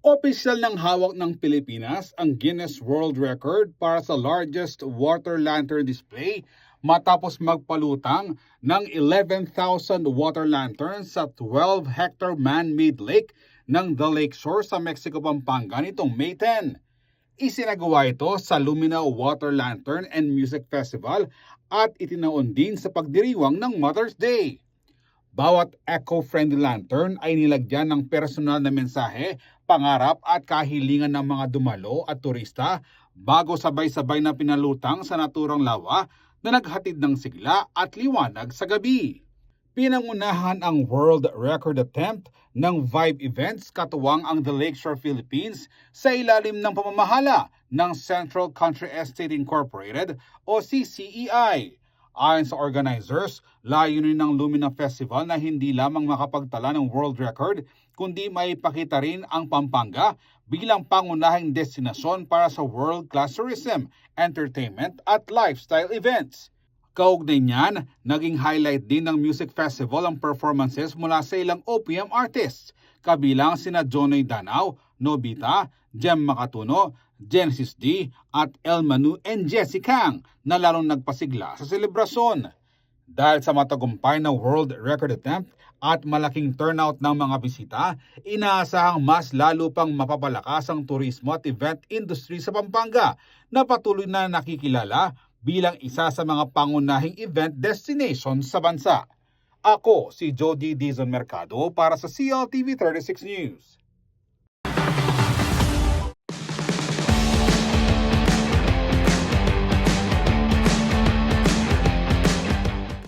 Opisyal ng hawak ng Pilipinas ang Guinness World Record para sa largest water lantern display matapos magpalutang ng 11,000 water lanterns sa 12-hectare man-made lake ng The Lakeshore sa Mexico, Pampanga nitong May 10. Isinagawa ito sa Lumina Water Lantern and Music Festival at itinaon din sa pagdiriwang ng Mother's Day. Bawat eco-friendly lantern ay nilagyan ng personal na mensahe, pangarap at kahilingan ng mga dumalo at turista bago sabay-sabay na pinalutang sa naturang lawa na naghatid ng sigla at liwanag sa gabi. Pinangunahan ang world record attempt ng Vibe Events katuwang ang The Lakeshore Philippines sa ilalim ng pamamahala ng Central Country Estate Incorporated o CCEI. Ayon sa organizers, layunin ng Lumina Festival na hindi lamang makapagtala ng world record, kundi maipakita rin ang Pampanga bilang pangunahing destinasyon para sa world-class tourism, entertainment at lifestyle events. Kaugnay niyan, naging highlight din ng music festival ang performances mula sa ilang OPM artists, kabilang sina Jonoy Danao, Nobita, Jem Makatuno, Genesis D at El Manu and Jessie Kang na lalong nagpasigla sa selebrasyon. Dahil sa matagumpay na world record attempt at malaking turnout ng mga bisita, inaasahang mas lalo pang mapapalakas ang turismo at event industry sa Pampanga na patuloy na nakikilala bilang isa sa mga pangunahing event destination sa bansa. Ako si Jody Dizon Mercado para sa CLTV 36 News.